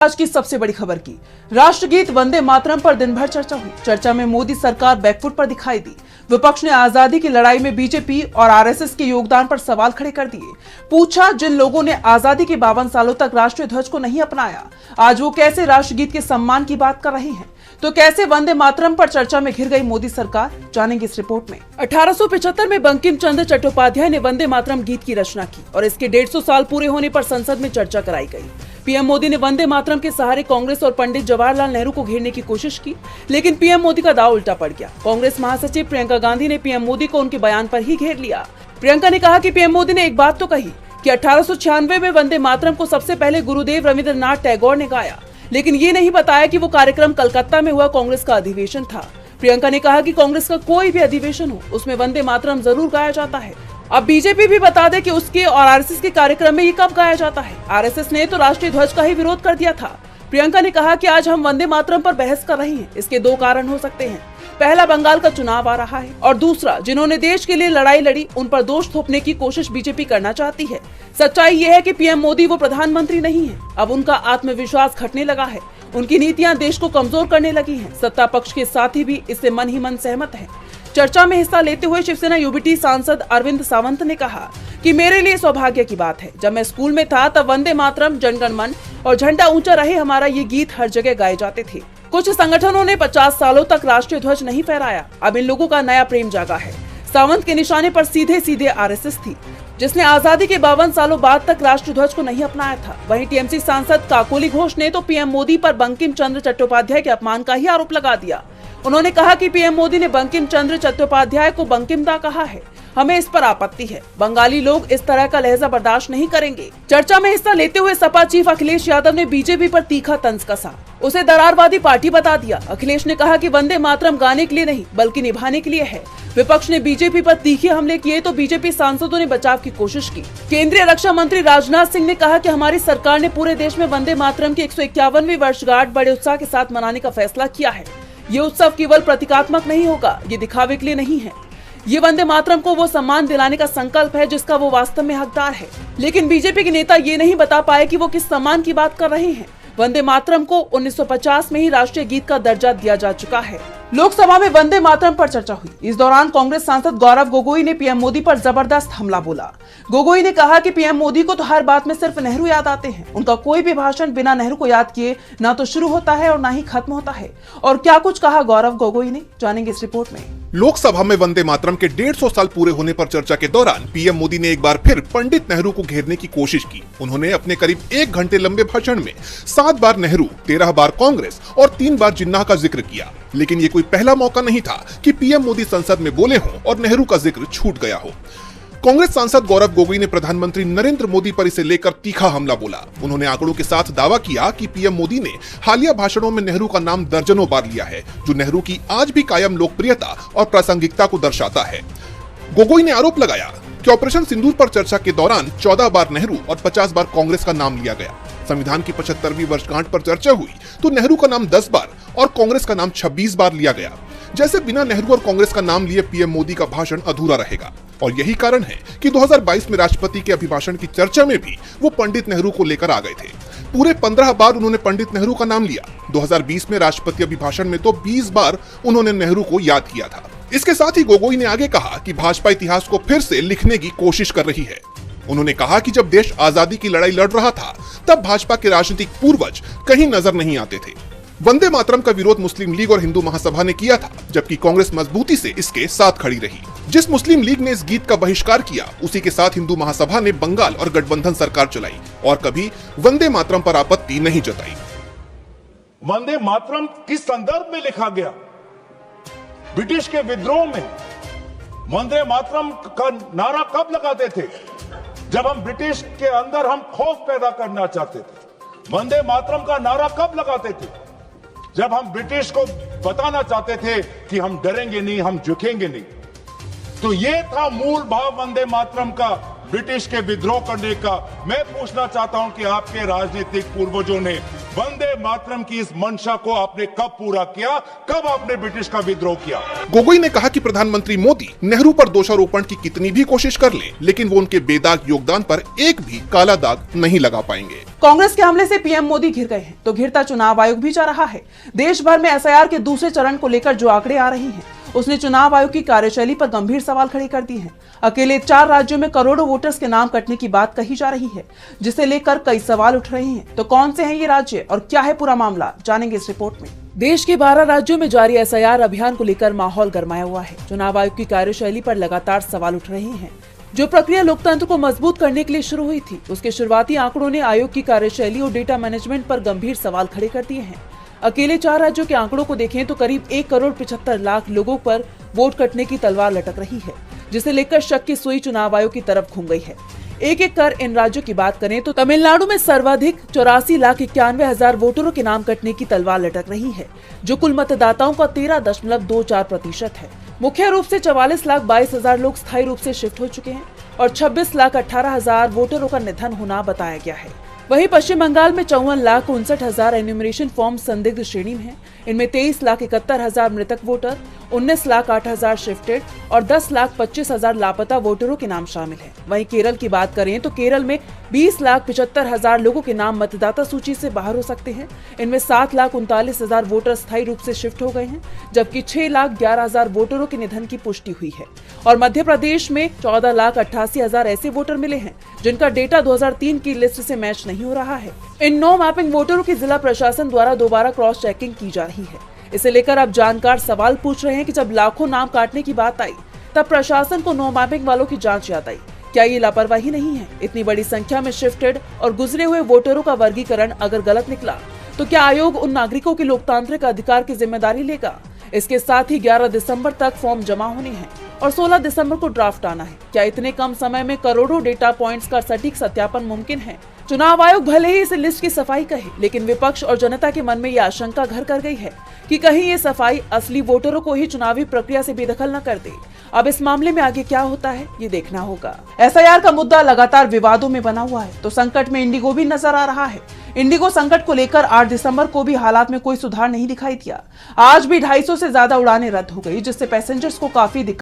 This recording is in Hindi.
आज की सबसे बड़ी खबर की राष्ट्रगीत वंदे मातरम पर दिन भर चर्चा हुई। चर्चा में मोदी सरकार बैकफुट पर दिखाई दी। विपक्ष ने आजादी की लड़ाई में बीजेपी और आरएसएस के योगदान पर सवाल खड़े कर दिए। पूछा, जिन लोगों ने आजादी के 52 सालों तक राष्ट्रीय ध्वज को नहीं अपनाया, आज वो कैसे राष्ट्रगीत के सम्मान की बात कर रहे हैं? तो कैसे वंदे मातरम पर चर्चा में घिर गई मोदी सरकार, जानेंगे इस रिपोर्ट में। 1875 में बंकिम चंद्र चट्टोपाध्याय ने वंदे मातरम गीत की रचना की और इसके 150 साल पूरे होने पर संसद में चर्चा कराई गई। पीएम मोदी ने वंदे मातरम के सहारे कांग्रेस और पंडित जवाहरलाल नेहरू को घेरने की कोशिश की, लेकिन पीएम मोदी का दांव उल्टा पड़ गया। कांग्रेस महासचिव प्रियंका गांधी ने पीएम मोदी को उनके बयान पर ही घेर लिया। प्रियंका ने कहा कि पीएम मोदी ने एक बात तो कही कि 1896 में वंदे मातरम को सबसे पहले गुरुदेव रविंद्रनाथ टैगोर ने गाया, लेकिन ये नहीं बताया कि वो कार्यक्रम कलकत्ता में हुआ कांग्रेस का अधिवेशन था। प्रियंका ने कहा कि कांग्रेस का कोई भी अधिवेशन हो, उसमें वंदे मातरम जरूर गाया जाता है। अब बीजेपी भी बता दे कि उसके और आरएसएस के कार्यक्रम में ये कब गाया जाता है। आरएसएस ने तो राष्ट्रीय ध्वज का ही विरोध कर दिया था। प्रियंका ने कहा कि आज हम वंदे मातरम पर बहस कर रहे हैं, इसके दो कारण हो सकते हैं। पहला, बंगाल का चुनाव आ रहा है, और दूसरा, जिन्होंने देश के लिए लड़ाई लड़ी उन पर दोष थोपने की कोशिश बीजेपी करना चाहती है। सच्चाई ये है कि पीएम मोदी वो प्रधानमंत्री नहीं है। अब उनका आत्मविश्वास घटने लगा है, उनकी नीतियां देश को कमजोर करने लगी हैं। सत्ता पक्ष के साथी भी इससे मन ही मन सहमत है। चर्चा में हिस्सा लेते हुए शिवसेना यूबीटी सांसद अरविंद सावंत ने कहा कि मेरे लिए सौभाग्य की बात है, जब मैं स्कूल में था तब वंदे मातरम, जनगण मन और झंडा ऊंचा रहे हमारा ये गीत हर जगह गाए जाते थे। कुछ संगठनों ने 50 सालों तक राष्ट्रीय ध्वज नहीं फहराया, अब इन लोगों का नया प्रेम जागा है। सावंत के निशाने पर सीधे सीधे आरएसएस थी, जिसने आजादी के 52 सालों बाद तक राष्ट्रीय ध्वज को नहीं अपनाया था। वहीं टीएमसी सांसद काकोली घोष ने तो पीएम मोदी पर बंकिम चंद्र चट्टोपाध्याय के अपमान का ही आरोप लगा दिया। उन्होंने कहा कि पीएम मोदी ने बंकिम चंद्र चट्टोपाध्याय को बंकिमदा कहा है, हमें इस पर आपत्ति है। बंगाली लोग इस तरह का लहजा बर्दाश्त नहीं करेंगे। चर्चा में हिस्सा लेते हुए सपा चीफ अखिलेश यादव ने बीजेपी पर तीखा तंज कसा, उसे दरारवादी पार्टी बता दिया। अखिलेश ने कहा कि वंदे मातरम गाने के लिए नहीं बल्कि निभाने के लिए है। विपक्ष ने बीजेपी पर तीखे हमले किए तो बीजेपी सांसदों ने बचाव की कोशिश की। केंद्रीय रक्षा मंत्री राजनाथ सिंह ने कहा कि हमारी सरकार ने पूरे देश में वंदे मातरम की 151वीं वर्षगांठ बड़े उत्साह के साथ मनाने का फैसला किया है। ये उत्सव केवल प्रतीकात्मक नहीं होगा, ये दिखावे के लिए नहीं है। ये वंदे मातरम को वो सम्मान दिलाने का संकल्प है जिसका वो वास्तव में हकदार है। लेकिन बीजेपी के नेता ये नहीं बता पाए कि वो किस सम्मान की बात कर रहे हैं। वंदे मातरम को 1950 में ही राष्ट्रीय गीत का दर्जा दिया जा चुका है। लोकसभा में वंदे मातरम पर चर्चा हुई। इस दौरान कांग्रेस सांसद गौरव गोगोई ने पीएम मोदी पर जबरदस्त हमला बोला। गोगोई ने कहा कि पीएम मोदी को तो हर बात में सिर्फ नेहरू याद आते हैं। उनका कोई भी भाषण बिना नेहरू को याद किए ना तो शुरू होता है और ना ही खत्म होता है। और क्या कुछ कहा गौरव गोगोई ने, जानेंगे इस रिपोर्ट में। लोकसभा में वंदे मातरम के 150 साल पूरे होने पर चर्चा के दौरान पीएम मोदी ने एक बार फिर पंडित नेहरू को घेरने की कोशिश की। उन्होंने अपने करीब 1 घंटे लंबे भाषण में 7 बार नेहरू, 13 बार कांग्रेस और 3 बार जिन्ना का जिक्र किया। लेकिन ये कोई पहला मौका नहीं था कि पीएम मोदी संसद में बोले हों और नेहरू का जिक्र छूट गया हो। कांग्रेस सांसद गौरव गोगोई ने प्रधानमंत्री नरेंद्र मोदी पर इसे लेकर तीखा हमला बोला। उन्होंने आंकड़ों के साथ दावा किया कि पीएम मोदी ने हालिया भाषणों में नेहरू का नाम दर्जनों बार लिया है, जो नेहरू की आज भी कायम लोकप्रियता और प्रासंगिकता को दर्शाता है। गोगोई ने आरोप लगाया कि ऑपरेशन सिंदूर पर चर्चा के दौरान 14 बार नेहरू और 50 बार कांग्रेस का नाम लिया गया। संविधान की 75वीं वर्षगांठ पर चर्चा हुई तो नेहरू का नाम 10 बार और कांग्रेस का नाम 26 बार लिया गया। जैसे बिना नेहरू और कांग्रेस का नाम लिए पीएम मोदी का भाषण अधूरा रहेगा। और यही कारण है कि 2022 में राष्ट्रपति के अभिभाषण की चर्चा में भी वो पंडित नेहरू को लेकर आ गए थे। पूरे 15 बार उन्होंने पंडित नेहरू का नाम लिया। 2020 में राष्ट्रपति अभिभाषण में तो 20 बार उन्होंने नेहरू को याद किया था। इसके साथ ही गोगोई ने आगे कहा कि भाजपा इतिहास को फिर से लिखने की कोशिश कर रही है। उन्होंने कहा कि जब देश आजादी की लड़ाई लड़ रहा था तब भाजपा के राजनीतिक पूर्वज कहीं नजर नहीं आते थे। वंदे मातरम का विरोध मुस्लिम लीग और हिंदू महासभा ने किया था, जबकि कांग्रेस मजबूती से इसके साथ खड़ी रही। जिस मुस्लिम लीग ने इस गीत का बहिष्कार किया, उसी के साथ हिंदू महासभा ने बंगाल और गठबंधन सरकार चलाई और कभी वंदे मातरम पर आपत्ति नहीं जताई। वंदे मातरम किस संदर्भ में लिखा गया? ब्रिटिश के विद्रोह में वंदे मातरम का नारा कब लगाते थे? जब हम ब्रिटिश के अंदर हम खौफ पैदा करना चाहते थे। वंदे मातरम का नारा कब लगाते थे? जब हम ब्रिटिश को बताना चाहते थे कि हम डरेंगे नहीं, हम झुकेंगे नहीं। तो ये था मूल भाव वंदे मातरम का, ब्रिटिश के विद्रोह करने का। मैं पूछना चाहता हूं कि आपके राजनीतिक पूर्वजों ने वंदे मातरम की इस मंशा को आपने कब पूरा किया, कब आपने ब्रिटिश का विद्रोह किया? गोगोई ने कहा कि प्रधानमंत्री मोदी नेहरू पर दोषारोपण की कितनी भी कोशिश कर लें, लेकिन वो उनके बेदाग योगदान पर एक भी काला दाग नहीं लगा पाएंगे। कांग्रेस के हमले से पीएम मोदी घिर गए हैं, तो घिरता चुनाव आयोग भी जा रहा है। देश भर में एसआईआर के दूसरे चरण को लेकर जो आंकड़े आ रहे हैं, उसने चुनाव आयोग की कार्यशैली पर गंभीर सवाल खड़े कर दिए हैं। अकेले 4 राज्यों में करोड़ों वोटर्स के नाम कटने की बात कही जा रही है, जिसे लेकर कई सवाल उठ रहे हैं। तो कौन से हैं ये राज्य और क्या है पूरा मामला, जानेंगे इस रिपोर्ट में। देश के 12 राज्यों में जारी एसआईआर अभियान को लेकर माहौल गरमाया हुआ है। चुनाव आयोग की कार्यशैली पर लगातार सवाल उठ रहे हैं। जो प्रक्रिया लोकतंत्र को मजबूत करने के लिए शुरू हुई थी, उसके शुरुआती आंकड़ों ने आयोग की कार्यशैली और डेटा मैनेजमेंट पर गंभीर सवाल खड़े कर दिए हैं। अकेले 4 राज्यों के आंकड़ों को देखें तो करीब 1 करोड़ 75 लाख लोगों पर वोट कटने की तलवार लटक रही है, जिसे लेकर शक की सुई चुनाव आयोग की तरफ घूम गई है। एक एक कर इन राज्यों की बात करें तो तमिलनाडु में सर्वाधिक 84,91,000 वोटरों के नाम कटने की तलवार लटक रही है, जो कुल मतदाताओं का 13.24% है। मुख्य रूप से 44,22,000 लोग स्थायी रूप से शिफ्ट हो चुके हैं और 26,18,000 वोटरों का निधन होना बताया गया है। वहीं पश्चिम बंगाल में 54,59,000 एन्यूमरेशन फॉर्म संदिग्ध श्रेणी में हैं। इनमें 23,71,000 मृतक वोटर, 19,08,000 शिफ्टेड और 10,25,000 लापता वोटरों के नाम शामिल हैं। वहीं केरल की बात करें तो केरल में 20,75,000 लोगों के नाम मतदाता सूची से बाहर हो सकते हैं। इनमें 7,39,000 वोटर स्थायी रूप से शिफ्ट हो गए हैं, जबकि 6,11,000 वोटरों के निधन की पुष्टि हुई है। और मध्य प्रदेश में 14,88,000 ऐसे वोटर मिले हैं जिनका डेटा 2003 की लिस्ट से मैच नहीं हो रहा है। इन नो मैपिंग वोटरों की जिला प्रशासन द्वारा दोबारा क्रॉस चेकिंग की जा रही है। इसे लेकर अब जानकार सवाल पूछ रहे हैं कि जब लाखों नाम काटने की बात आई, तब प्रशासन को नो मैपिंग वालों की जांच याद आई। क्या ये लापरवाही नहीं है? इतनी बड़ी संख्या में शिफ्टेड और गुजरे हुए वोटरों का वर्गीकरण अगर गलत निकला, तो क्या आयोग उन नागरिकों के लोकतांत्रिक अधिकार की जिम्मेदारी लेगा? इसके साथ ही 11 दिसंबर तक फॉर्म जमा होने हैं और 16 दिसंबर को ड्राफ्ट आना है। क्या इतने कम समय में करोड़ों डेटा पॉइंट्स का सटीक सत्यापन मुमकिन है? चुनाव आयोग भले ही इस लिस्ट की सफाई कहे, लेकिन विपक्ष और जनता के मन में यह आशंका घर कर गई है कि कहीं ये सफाई असली वोटरों को ही चुनावी प्रक्रिया से बेदखल न कर दे। अब इस मामले में आगे क्या होता है, ये देखना होगा। एसआईआर का मुद्दा लगातार विवादों में बना हुआ है, तो संकट में इंडिगो भी नजर आ रहा है। इंडिगो संकट को लेकर 8 दिसंबर को भी हालात में कोई सुधार नहीं दिखाई दिया। आज भी 250 से ज्यादा उड़ानें रद्द हो गई, जिससे पैसेंजर्स को काफी दिक्कत